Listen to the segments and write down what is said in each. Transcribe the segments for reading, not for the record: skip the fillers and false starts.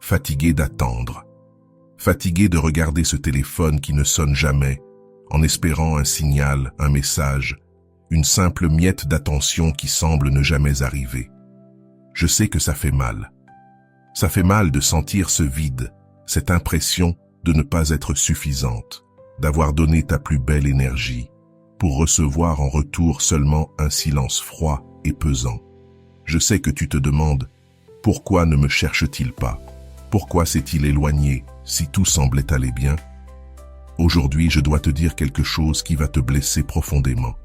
fatigué d'attendre. Fatigué de regarder ce téléphone qui ne sonne jamais, en espérant un signal, un message, une simple miette d'attention qui semble ne jamais arriver. Je sais que ça fait mal. Ça fait mal de sentir ce vide, cette impression de ne pas être suffisante, d'avoir donné ta plus belle énergie, pour recevoir en retour seulement un silence froid et pesant. Je sais que tu te demandes, pourquoi ne me cherche-t-il pas? Pourquoi s'est-il éloigné si tout semblait aller bien? Aujourd'hui, je dois te dire quelque chose qui va te blesser profondément,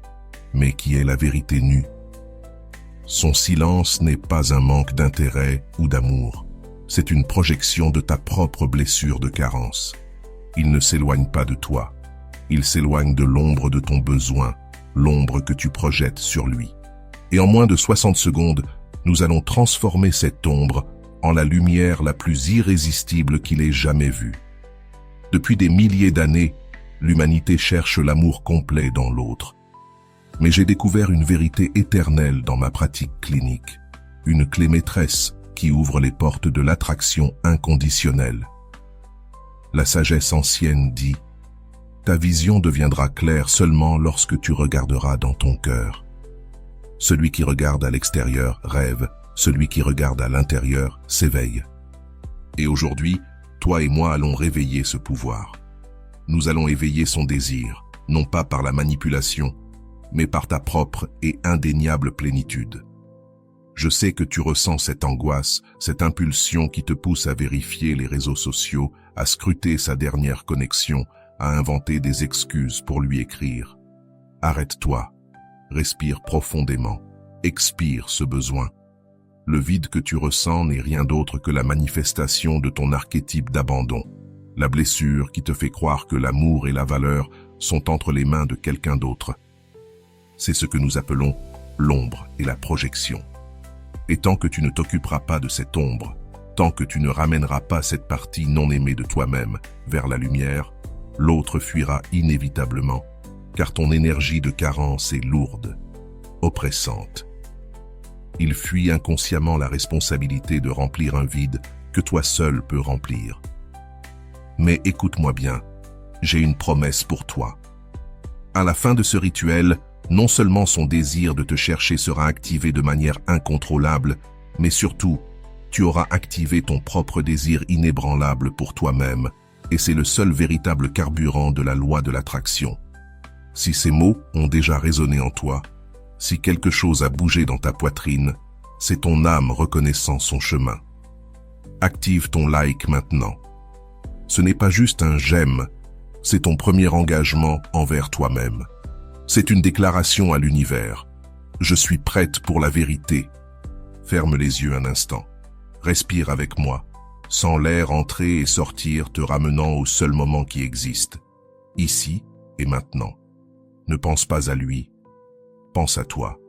mais qui est la vérité nue. Son silence n'est pas un manque d'intérêt ou d'amour. C'est une projection de ta propre blessure de carence. Il ne s'éloigne pas de toi. Il s'éloigne de l'ombre de ton besoin, l'ombre que tu projettes sur lui. Et en moins de 60 secondes, nous allons transformer cette ombre en la lumière la plus irrésistible qu'il ait jamais vue. Depuis des milliers d'années, l'humanité cherche l'amour complet dans l'autre. Mais j'ai découvert une vérité éternelle dans ma pratique clinique, une clé maîtresse qui ouvre les portes de l'attraction inconditionnelle. La sagesse ancienne dit « Ta vision deviendra claire seulement lorsque tu regarderas dans ton cœur. Celui qui regarde à l'extérieur rêve, celui qui regarde à l'intérieur s'éveille. » Et aujourd'hui, toi et moi allons réveiller ce pouvoir. Nous allons éveiller son désir, non pas par la manipulation, mais par ta propre et indéniable plénitude. Je sais que tu ressens cette angoisse, cette impulsion qui te pousse à vérifier les réseaux sociaux, à scruter sa dernière connexion, à inventer des excuses pour lui écrire. Arrête-toi, respire profondément, expire ce besoin. Le vide que tu ressens n'est rien d'autre que la manifestation de ton archétype d'abandon, la blessure qui te fait croire que l'amour et la valeur sont entre les mains de quelqu'un d'autre. C'est ce que nous appelons l'ombre et la projection. Et tant que tu ne t'occuperas pas de cette ombre, tant que tu ne ramèneras pas cette partie non aimée de toi-même vers la lumière, l'autre fuira inévitablement, car ton énergie de carence est lourde, oppressante. Il fuit inconsciemment la responsabilité de remplir un vide que toi seul peux remplir. Mais écoute-moi bien, j'ai une promesse pour toi. À la fin de ce rituel, non seulement son désir de te chercher sera activé de manière incontrôlable, mais surtout, tu auras activé ton propre désir inébranlable pour toi-même, et c'est le seul véritable carburant de la loi de l'attraction. Si ces mots ont déjà résonné en toi, si quelque chose a bougé dans ta poitrine, c'est ton âme reconnaissant son chemin. Active ton like maintenant. Ce n'est pas juste un j'aime, c'est ton premier engagement envers toi-même. C'est une déclaration à l'univers. Je suis prête pour la vérité. Ferme les yeux un instant. Respire avec moi. Sens l'air entrer et sortir, te ramenant au seul moment qui existe. Ici et maintenant. Ne pense pas à lui. Pense à toi.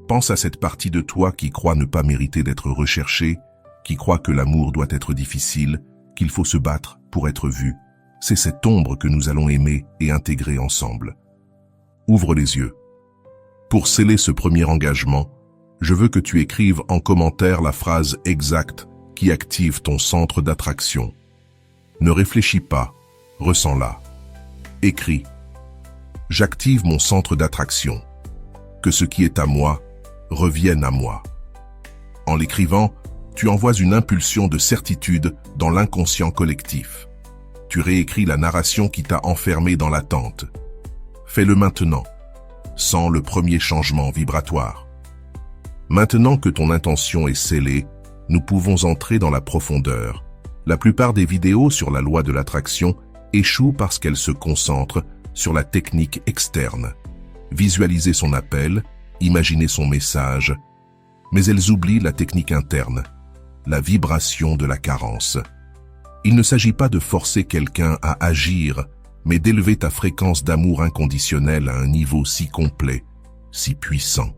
Pense à cette partie de toi qui croit ne pas mériter d'être recherchée, qui croit que l'amour doit être difficile, qu'il faut se battre pour être vu. C'est cette ombre que nous allons aimer et intégrer ensemble. Ouvre les yeux. Pour sceller ce premier engagement, je veux que tu écrives en commentaire la phrase exacte qui active ton centre d'attraction. Ne réfléchis pas, ressens-la. Écris. J'active mon centre d'attraction. Que ce qui est à moi revienne à moi. En l'écrivant, tu envoies une impulsion de certitude dans l'inconscient collectif. Tu réécris la narration qui t'a enfermé dans l'attente. Fais-le maintenant. Sens le premier changement vibratoire. Maintenant que ton intention est scellée, nous pouvons entrer dans la profondeur. La plupart des vidéos sur la loi de l'attraction échouent parce qu'elles se concentrent sur la technique externe. Visualiser son appel, imaginer son message, mais elles oublient la technique interne, la vibration de la carence. Il ne s'agit pas de forcer quelqu'un à agir, mais d'élever ta fréquence d'amour inconditionnel à un niveau si complet, si puissant,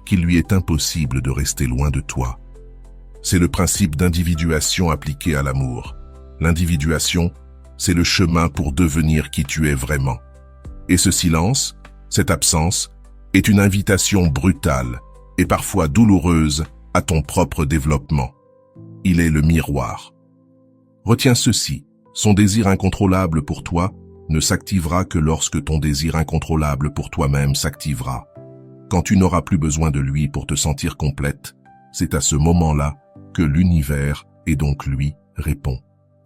qu'il lui est impossible de rester loin de toi. C'est le principe d'individuation appliqué à l'amour. L'individuation, c'est le chemin pour devenir qui tu es vraiment. Et ce silence, cette absence, est une invitation brutale et parfois douloureuse à ton propre développement. Il est le miroir. Retiens ceci, son désir incontrôlable pour toi ne s'activera que lorsque ton désir incontrôlable pour toi-même s'activera. Quand tu n'auras plus besoin de lui pour te sentir complète, c'est à ce moment-là que l'univers, et donc lui, répond.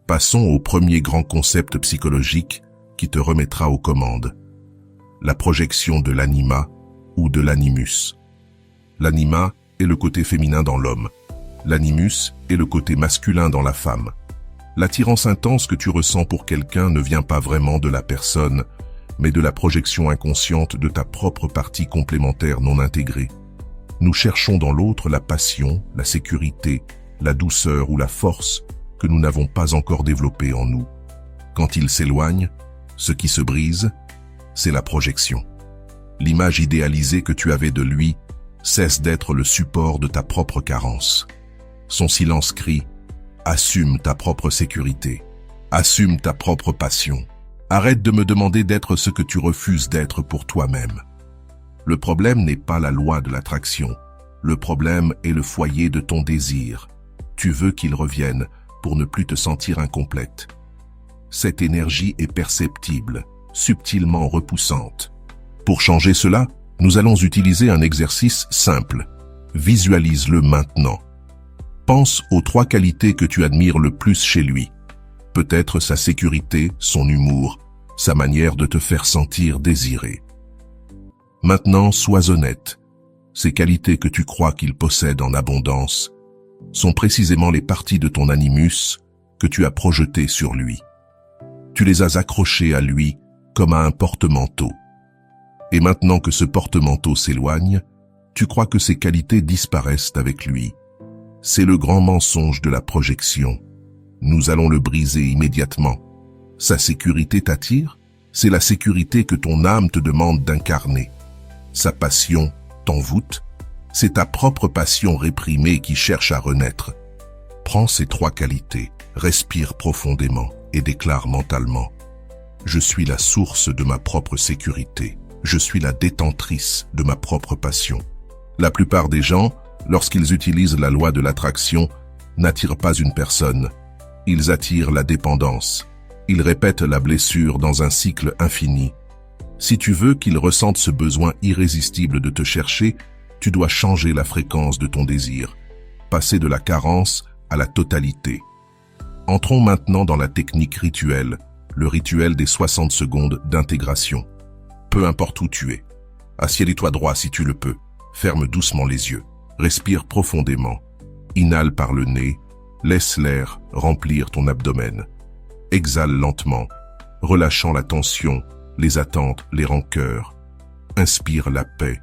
Passons au premier grand concept psychologique qui te remettra aux commandes. La projection de l'anima ou de l'animus. L'anima est le côté féminin dans l'homme. L'animus est le côté masculin dans la femme. L'attirance intense que tu ressens pour quelqu'un ne vient pas vraiment de la personne, mais de la projection inconsciente de ta propre partie complémentaire non intégrée. Nous cherchons dans l'autre la passion, la sécurité, la douceur ou la force que nous n'avons pas encore développée en nous. Quand il s'éloigne, ce qui se brise, c'est la projection. L'image idéalisée que tu avais de lui cesse d'être le support de ta propre carence. Son silence crie « Assume ta propre sécurité, assume ta propre passion. Arrête de me demander d'être ce que tu refuses d'être pour toi-même. » Le problème n'est pas la loi de l'attraction. Le problème est le foyer de ton désir. Tu veux qu'il revienne pour ne plus te sentir incomplète. Cette énergie est perceptible, subtilement repoussante. Pour changer cela, nous allons utiliser un exercice simple. Visualise-le maintenant. Pense aux 3 qualités que tu admires le plus chez lui. Peut-être sa sécurité, son humour, sa manière de te faire sentir désiré. Maintenant, sois honnête. Ces qualités que tu crois qu'il possède en abondance sont précisément les parties de ton animus que tu as projetées sur lui. Tu les as accrochées à lui comme à un porte-manteau. Et maintenant que ce porte-manteau s'éloigne, tu crois que ces qualités disparaissent avec lui. C'est le grand mensonge de la projection. Nous allons le briser immédiatement. Sa sécurité t'attire? C'est la sécurité que ton âme te demande d'incarner. Sa passion t'envoûte? C'est ta propre passion réprimée qui cherche à renaître. Prends ces 3 qualités, respire profondément et déclare mentalement « Je suis la source de ma propre sécurité. Je suis la détentrice de ma propre passion. » La plupart des gens, lorsqu'ils utilisent la loi de l'attraction, n'attirent pas une personne. Ils attirent la dépendance. Ils répètent la blessure dans un cycle infini. Si tu veux qu'ils ressentent ce besoin irrésistible de te chercher, tu dois changer la fréquence de ton désir, passer de la carence à la totalité. Entrons maintenant dans la technique rituelle, le rituel des 60 secondes d'intégration. Peu importe où tu es, assieds-toi droit si tu le peux, ferme doucement les yeux, respire profondément, inhale par le nez, laisse l'air remplir ton abdomen, exhale lentement, relâchant la tension, les attentes, les rancœurs, inspire la paix,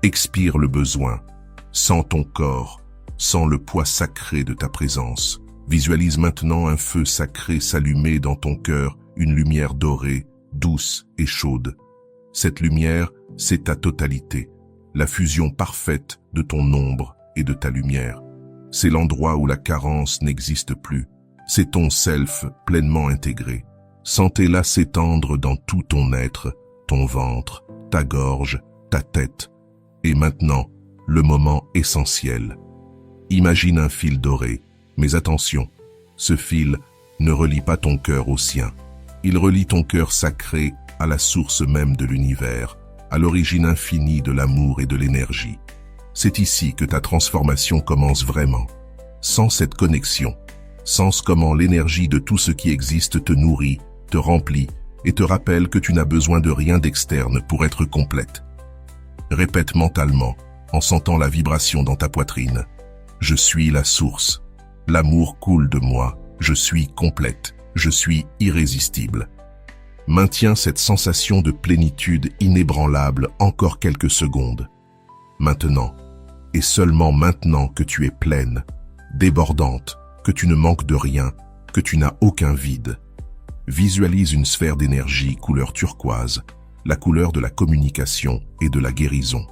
expire le besoin, sens ton corps, sens le poids sacré de ta présence. Visualise maintenant un feu sacré s'allumer dans ton cœur, une lumière dorée, douce et chaude. Cette lumière, c'est ta totalité, la fusion parfaite de ton ombre et de ta lumière. C'est l'endroit où la carence n'existe plus. C'est ton self pleinement intégré. Sentez-la s'étendre dans tout ton être, ton ventre, ta gorge, ta tête. Et maintenant, le moment essentiel. Imagine un fil doré. Mais attention, ce fil ne relie pas ton cœur au sien. Il relie ton cœur sacré à la source même de l'univers, à l'origine infinie de l'amour et de l'énergie. C'est ici que ta transformation commence vraiment. Sans cette connexion, sens comment l'énergie de tout ce qui existe te nourrit, te remplit et te rappelle que tu n'as besoin de rien d'externe pour être complète. Répète mentalement, en sentant la vibration dans ta poitrine. Je suis la source. L'amour coule de moi, je suis complète, je suis irrésistible. Maintiens cette sensation de plénitude inébranlable encore quelques secondes. Maintenant, et seulement maintenant que tu es pleine, débordante, que tu ne manques de rien, que tu n'as aucun vide. Visualise une sphère d'énergie couleur turquoise, la couleur de la communication et de la guérison.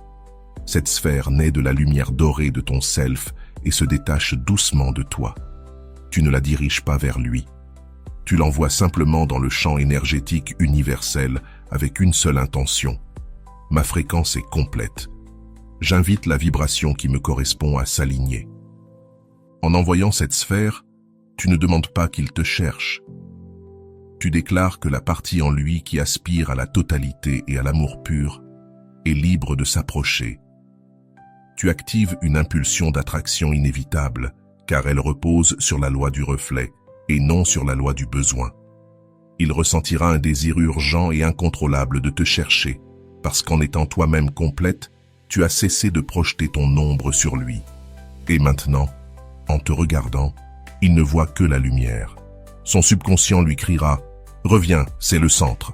Cette sphère naît de la lumière dorée de ton self et se détache doucement de toi. Tu ne la diriges pas vers lui. Tu l'envoies simplement dans le champ énergétique universel avec une seule intention. Ma fréquence est complète. J'invite la vibration qui me correspond à s'aligner. En envoyant cette sphère, Tu ne demandes pas qu'il te cherche. Tu déclares que la partie en lui qui aspire à la totalité et à l'amour pur est libre de s'approcher. Tu actives une impulsion d'attraction inévitable, car elle repose sur la loi du reflet et non sur la loi du besoin. Il ressentira un désir urgent et incontrôlable de te chercher, parce qu'en étant toi-même complète, tu as cessé de projeter ton ombre sur lui. Et maintenant, en te regardant, il ne voit que la lumière. Son subconscient lui criera « Reviens, c'est le centre ».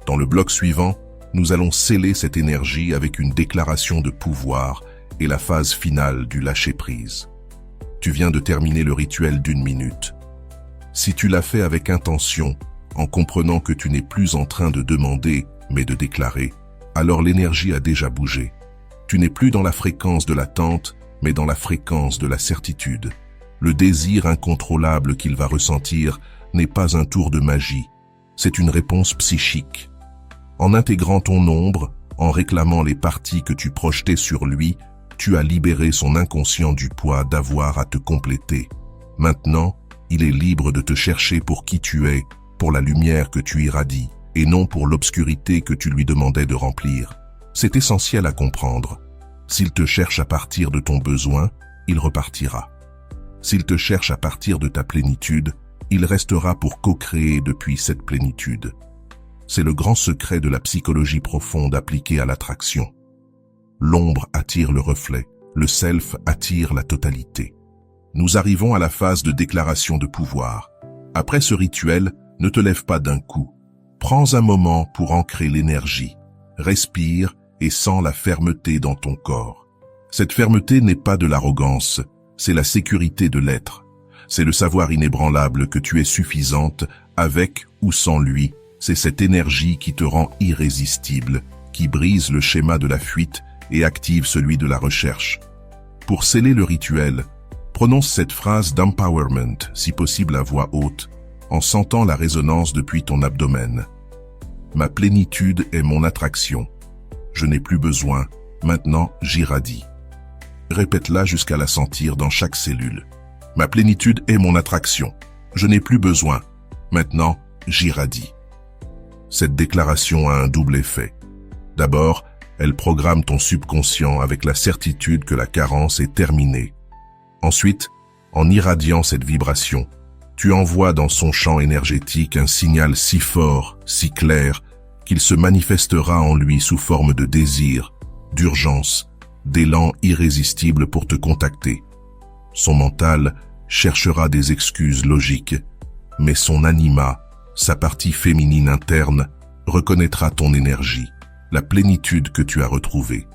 Dans le bloc suivant, nous allons sceller cette énergie avec une déclaration de pouvoir et la phase finale du lâcher-prise. Tu viens de terminer le rituel d'1 minute. Si tu l'as fait avec intention, en comprenant que tu n'es plus en train de demander, mais de déclarer, alors l'énergie a déjà bougé. Tu n'es plus dans la fréquence de l'attente, mais dans la fréquence de la certitude. Le désir incontrôlable qu'il va ressentir n'est pas un tour de magie, c'est une réponse psychique. En intégrant ton ombre, en réclamant les parties que tu projetais sur lui, tu as libéré son inconscient du poids d'avoir à te compléter. Maintenant, il est libre de te chercher pour qui tu es, pour la lumière que tu irradies, et non pour l'obscurité que tu lui demandais de remplir. C'est essentiel à comprendre. S'il te cherche à partir de ton besoin, il repartira. S'il te cherche à partir de ta plénitude, il restera pour co-créer depuis cette plénitude. C'est le grand secret de la psychologie profonde appliquée à l'attraction. L'ombre attire le reflet, le self attire la totalité. Nous arrivons à la phase de déclaration de pouvoir. Après ce rituel, ne te lève pas d'un coup. Prends un moment pour ancrer l'énergie. Respire et sens la fermeté dans ton corps. Cette fermeté n'est pas de l'arrogance, c'est la sécurité de l'être. C'est le savoir inébranlable que tu es suffisante avec ou sans lui. C'est cette énergie qui te rend irrésistible, qui brise le schéma de la fuite et active celui de la recherche. Pour sceller le rituel, prononce cette phrase d'empowerment, si possible à voix haute, en sentant la résonance depuis ton abdomen. Ma plénitude est mon attraction. Je n'ai plus besoin, maintenant j'irradie. Répète-la jusqu'à la sentir dans chaque cellule. Ma plénitude est mon attraction. Je n'ai plus besoin, maintenant j'irradie. Cette déclaration a un double effet. D'abord, elle programme ton subconscient avec la certitude que la carence est terminée. Ensuite, en irradiant cette vibration, tu envoies dans son champ énergétique un signal si fort, si clair, qu'il se manifestera en lui sous forme de désir, d'urgence, d'élan irrésistible pour te contacter. Son mental cherchera des excuses logiques, mais son anima, sa partie féminine interne, reconnaîtra ton énergie, la plénitude que tu as retrouvée.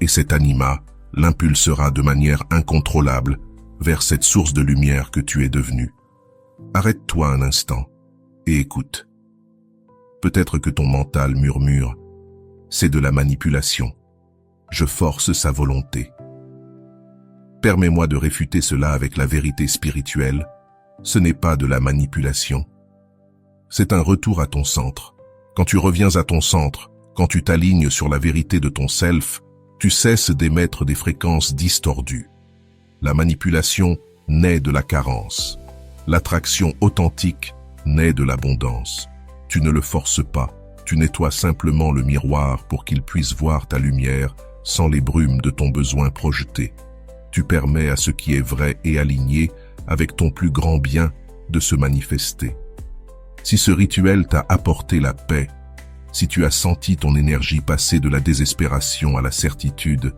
Et cet anima l'impulsera de manière incontrôlable vers cette source de lumière que tu es devenue. Arrête-toi un instant et écoute. Peut-être que ton mental murmure « c'est de la manipulation. Je force sa volonté. » Permets-moi de réfuter cela avec la vérité spirituelle. Ce n'est pas de la manipulation. C'est un retour à ton centre. Quand tu reviens à ton centre, quand tu t'alignes sur la vérité de ton self, tu cesses d'émettre des fréquences distordues. La manipulation naît de la carence. L'attraction authentique naît de l'abondance. Tu ne le forces pas, tu nettoies simplement le miroir pour qu'il puisse voir ta lumière sans les brumes de ton besoin projeté. Tu permets à ce qui est vrai et aligné avec ton plus grand bien de se manifester. Si ce rituel t'a apporté la paix, si tu as senti ton énergie passer de la désespération à la certitude,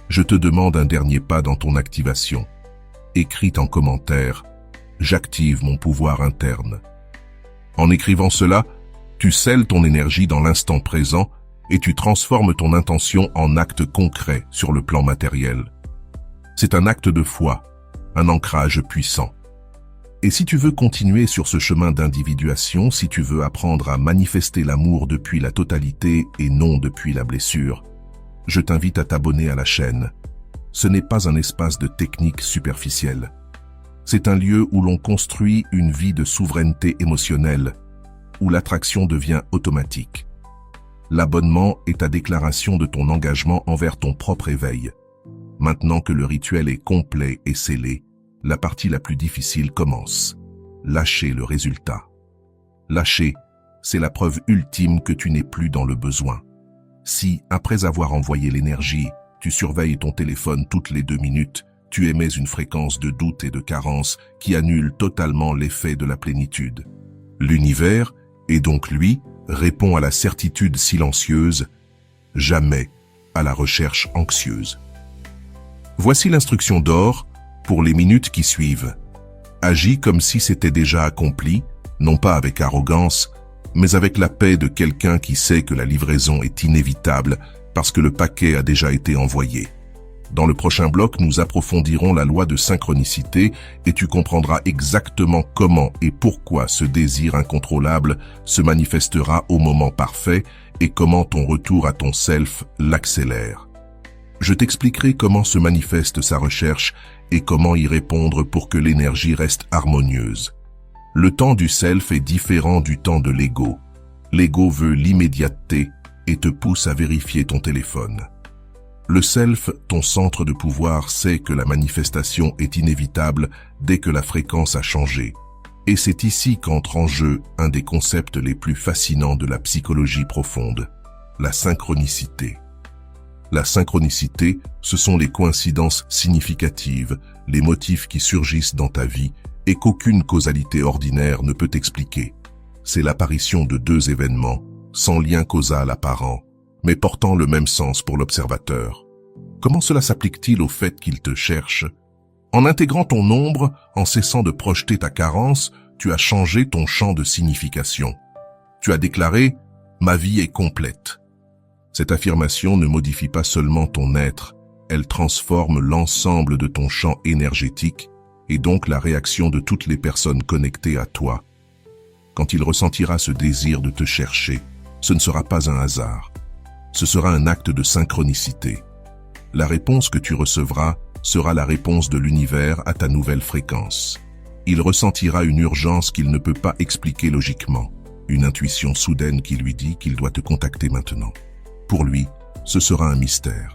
je te demande un dernier pas dans ton activation. Écris en commentaire « J'active mon pouvoir interne ». En écrivant cela, tu scelles ton énergie dans l'instant présent et tu transformes ton intention en acte concret sur le plan matériel. C'est un acte de foi, un ancrage puissant. Et si tu veux continuer sur ce chemin d'individuation, si tu veux apprendre à manifester l'amour depuis la totalité et non depuis la blessure, je t'invite à t'abonner à la chaîne. Ce n'est pas un espace de technique superficielle. C'est un lieu où l'on construit une vie de souveraineté émotionnelle, où l'attraction devient automatique. L'abonnement est ta déclaration de ton engagement envers ton propre éveil. Maintenant que le rituel est complet et scellé, La partie la plus difficile commence. Lâcher le résultat. Lâcher, c'est la preuve ultime que tu n'es plus dans le besoin. Si, après avoir envoyé l'énergie, tu surveilles ton téléphone toutes les 2 minutes, tu émets une fréquence de doute et de carence qui annule totalement l'effet de la plénitude. L'univers, et donc lui, répond à la certitude silencieuse, jamais à la recherche anxieuse. Voici l'instruction d'or pour les minutes qui suivent. Agis comme si c'était déjà accompli, non pas avec arrogance, mais avec la paix de quelqu'un qui sait que la livraison est inévitable parce que le paquet a déjà été envoyé. Dans le prochain bloc, nous approfondirons la loi de synchronicité et tu comprendras exactement comment et pourquoi ce désir incontrôlable se manifestera au moment parfait et comment ton retour à ton self l'accélère. Je t'expliquerai comment se manifeste sa recherche et comment y répondre pour que l'énergie reste harmonieuse. Le temps du self est différent du temps de l'ego. L'ego veut l'immédiateté et te pousse à vérifier ton téléphone. Le self, ton centre de pouvoir, sait que la manifestation est inévitable dès que la fréquence a changé. Et c'est ici qu'entre en jeu un des concepts les plus fascinants de la psychologie profonde, la synchronicité. La synchronicité, ce sont les coïncidences significatives, les motifs qui surgissent dans ta vie et qu'aucune causalité ordinaire ne peut expliquer. C'est l'apparition de 2 événements, sans lien causal apparent, mais portant le même sens pour l'observateur. Comment cela s'applique-t-il au fait qu'il te cherche? En intégrant ton ombre, en cessant de projeter ta carence, tu as changé ton champ de signification. Tu as déclaré « Ma vie est complète ». Cette affirmation ne modifie pas seulement ton être, elle transforme l'ensemble de ton champ énergétique et donc la réaction de toutes les personnes connectées à toi. Quand il ressentira ce désir de te chercher, ce ne sera pas un hasard. Ce sera un acte de synchronicité. La réponse que tu recevras sera la réponse de l'univers à ta nouvelle fréquence. Il ressentira une urgence qu'il ne peut pas expliquer logiquement, une intuition soudaine qui lui dit qu'il doit te contacter maintenant. Pour lui, ce sera un mystère.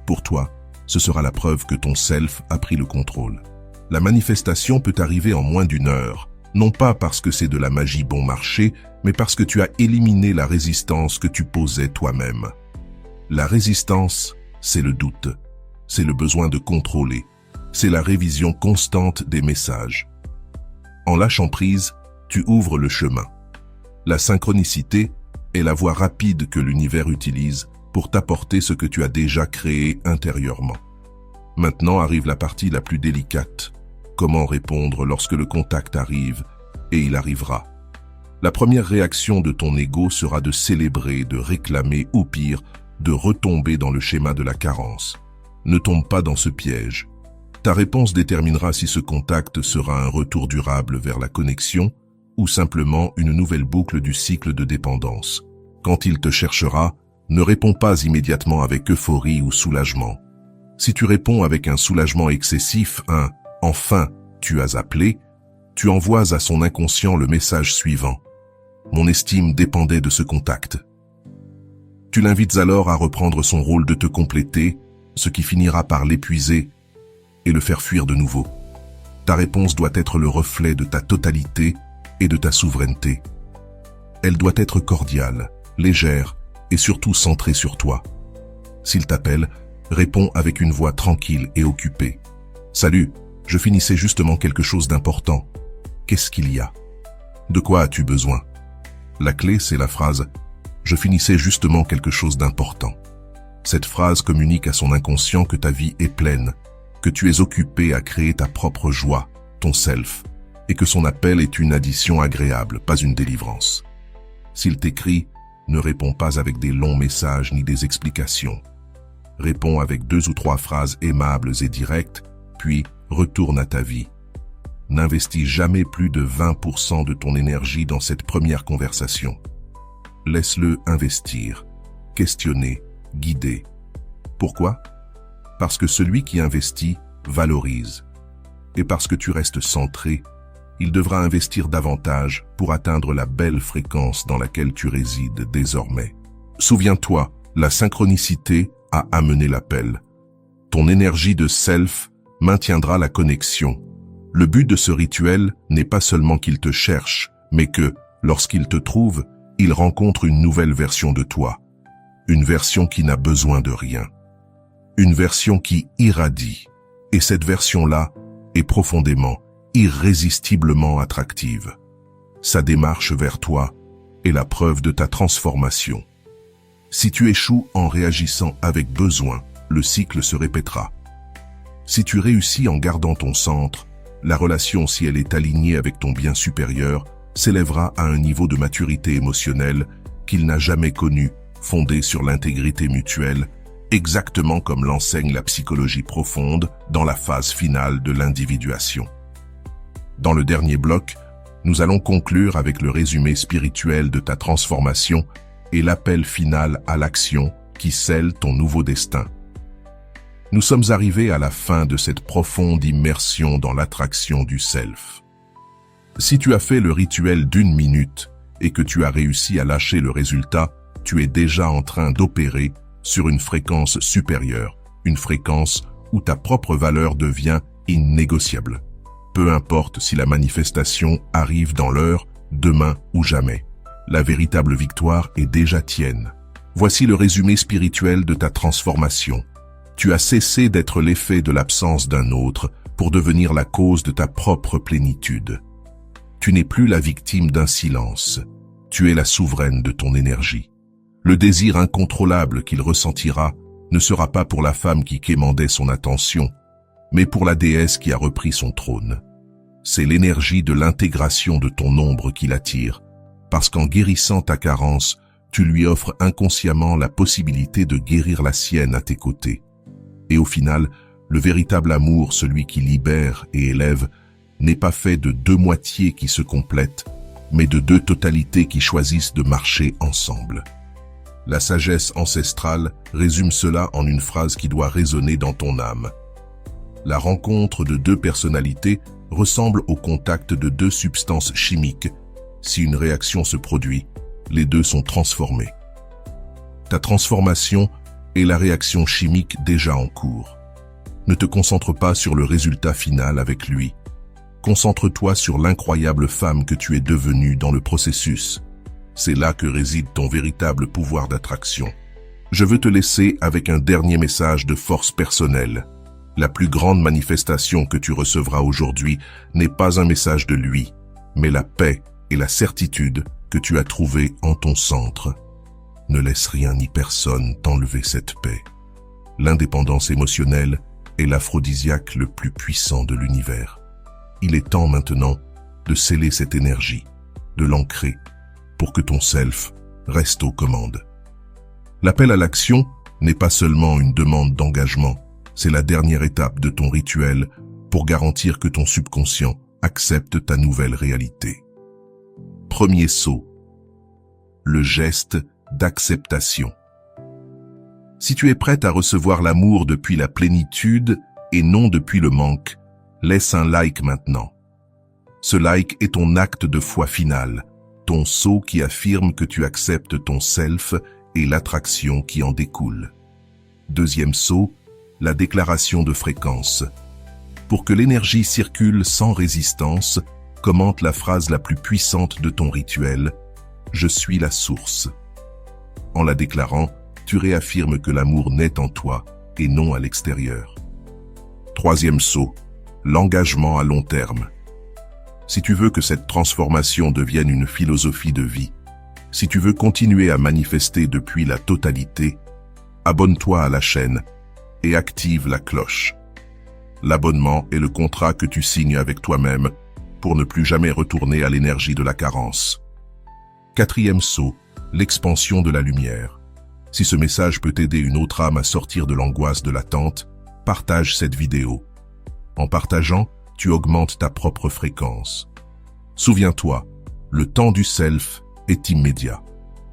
Pour toi, ce sera la preuve que ton self a pris le contrôle. La manifestation peut arriver en moins d'1 heure, non pas parce que c'est de la magie bon marché, mais parce que tu as éliminé la résistance que tu posais toi-même. La résistance, c'est le doute, c'est le besoin de contrôler, c'est la révision constante des messages. En lâchant prise, tu ouvres le chemin. La synchronicité est la voie rapide que l'univers utilise pour t'apporter ce que tu as déjà créé intérieurement. Maintenant arrive la partie la plus délicate. Comment répondre lorsque le contact arrive, et il arrivera. La première réaction de ton ego sera de célébrer, de réclamer ou pire, de retomber dans le schéma de la carence. Ne tombe pas dans ce piège. Ta réponse déterminera si ce contact sera un retour durable vers la connexion ou simplement une nouvelle boucle du cycle de dépendance. Quand il te cherchera, ne réponds pas immédiatement avec euphorie ou soulagement. Si tu réponds avec un soulagement excessif, un « enfin, tu as appelé », tu envoies à son inconscient le message suivant. Mon estime dépendait de ce contact. Tu l'invites alors à reprendre son rôle de te compléter, ce qui finira par l'épuiser et le faire fuir de nouveau. Ta réponse doit être le reflet de ta totalité et de ta souveraineté. Elle doit être cordiale, légère et surtout centrée sur toi. S'il t'appelle, réponds avec une voix tranquille et occupée. « Salut, je finissais justement quelque chose d'important. Qu'est-ce qu'il y a? De quoi as-tu besoin ?» La clé, c'est la phrase « Je finissais justement quelque chose d'important ». Cette phrase communique à son inconscient que ta vie est pleine, que tu es occupé à créer ta propre joie, ton self, et que son appel est une addition agréable, pas une délivrance. S'il t'écrit, ne réponds pas avec des longs messages ni des explications. Réponds avec 2 ou 3 phrases aimables et directes, puis retourne à ta vie. N'investis jamais plus de 20% de ton énergie dans cette première conversation. Laisse-le investir, questionner, guider. Pourquoi? Parce que celui qui investit valorise. Et parce que tu restes centré, il devra investir davantage pour atteindre la belle fréquence dans laquelle tu résides désormais. Souviens-toi, la synchronicité a amené l'appel. Ton énergie de self maintiendra la connexion, Le but de ce rituel n'est pas seulement qu'il te cherche, mais que, lorsqu'il te trouve, il rencontre une nouvelle version de toi. Une version qui n'a besoin de rien. Une version qui irradie. Et cette version-là est profondément, irrésistiblement attractive. Sa démarche vers toi est la preuve de ta transformation. Si tu échoues en réagissant avec besoin, le cycle se répétera. Si tu réussis en gardant ton centre, la relation, si elle est alignée avec ton bien supérieur, s'élèvera à un niveau de maturité émotionnelle qu'il n'a jamais connu, fondé sur l'intégrité mutuelle, exactement comme l'enseigne la psychologie profonde dans la phase finale de l'individuation. Dans le dernier bloc, nous allons conclure avec le résumé spirituel de ta transformation et l'appel final à l'action qui scelle ton nouveau destin. Nous sommes arrivés à la fin de cette profonde immersion dans l'attraction du self. Si tu as fait le rituel d'1 minute et que tu as réussi à lâcher le résultat, tu es déjà en train d'opérer sur une fréquence supérieure, une fréquence où ta propre valeur devient innégociable. Peu importe si la manifestation arrive dans l'heure, demain ou jamais. La véritable victoire est déjà tienne. Voici le résumé spirituel de ta transformation. Tu as cessé d'être l'effet de l'absence d'un autre pour devenir la cause de ta propre plénitude. Tu n'es plus la victime d'un silence. Tu es la souveraine de ton énergie. Le désir incontrôlable qu'il ressentira ne sera pas pour la femme qui quémandait son attention, mais pour la déesse qui a repris son trône. C'est l'énergie de l'intégration de ton ombre qui l'attire, parce qu'en guérissant ta carence, tu lui offres inconsciemment la possibilité de guérir la sienne à tes côtés. Et au final, le véritable amour, celui qui libère et élève, n'est pas fait de 2 moitiés qui se complètent, mais de 2 totalités qui choisissent de marcher ensemble. La sagesse ancestrale résume cela en une phrase qui doit résonner dans ton âme. La rencontre de 2 personnalités ressemble au contact de 2 substances chimiques. Si une réaction se produit, les 2 sont transformés. Ta transformation est la réaction chimique déjà en cours. Ne te concentre pas sur le résultat final avec lui. Concentre-toi sur l'incroyable femme que tu es devenue dans le processus. C'est là que réside ton véritable pouvoir d'attraction. Je veux te laisser avec un dernier message de force personnelle. La plus grande manifestation que tu recevras aujourd'hui n'est pas un message de lui, mais la paix et la certitude que tu as trouvées en ton centre. Ne laisse rien ni personne t'enlever cette paix. L'indépendance émotionnelle est l'aphrodisiaque le plus puissant de l'univers. Il est temps maintenant de sceller cette énergie, de l'ancrer, pour que ton self reste aux commandes. L'appel à l'action n'est pas seulement une demande d'engagement, c'est la dernière étape de ton rituel pour garantir que ton subconscient accepte ta nouvelle réalité. Premier saut, le geste d'acceptation. Si tu es prête à recevoir l'amour depuis la plénitude et non depuis le manque, laisse un like maintenant. Ce like est ton acte de foi final, ton saut qui affirme que tu acceptes ton self et l'attraction qui en découle. Deuxième saut, la déclaration de fréquence. Pour que l'énergie circule sans résistance, commente la phrase la plus puissante de ton rituel, « Je suis la source ». En la déclarant, tu réaffirmes que l'amour naît en toi et non à l'extérieur. Troisième saut, l'engagement à long terme. Si tu veux que cette transformation devienne une philosophie de vie, si tu veux continuer à manifester depuis la totalité, abonne-toi à la chaîne et active la cloche. L'abonnement est le contrat que tu signes avec toi-même pour ne plus jamais retourner à l'énergie de la carence. Quatrième saut, l'expansion de la lumière. Si ce message peut aider une autre âme à sortir de l'angoisse de l'attente, partage cette vidéo. En partageant, tu augmentes ta propre fréquence. Souviens-toi, le temps du self est immédiat.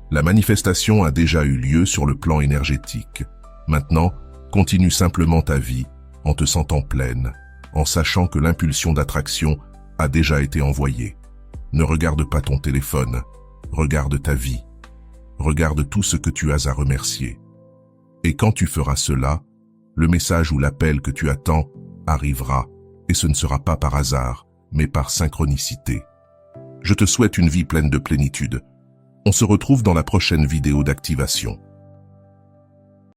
La manifestation a déjà eu lieu sur le plan énergétique. Maintenant, continue simplement ta vie en te sentant pleine, en sachant que l'impulsion d'attraction a déjà été envoyée. Ne regarde pas ton téléphone, regarde ta vie. Regarde tout ce que tu as à remercier. Et quand tu feras cela, le message ou l'appel que tu attends arrivera et ce ne sera pas par hasard, mais par synchronicité. Je te souhaite une vie pleine de plénitude. On se retrouve dans la prochaine vidéo d'activation.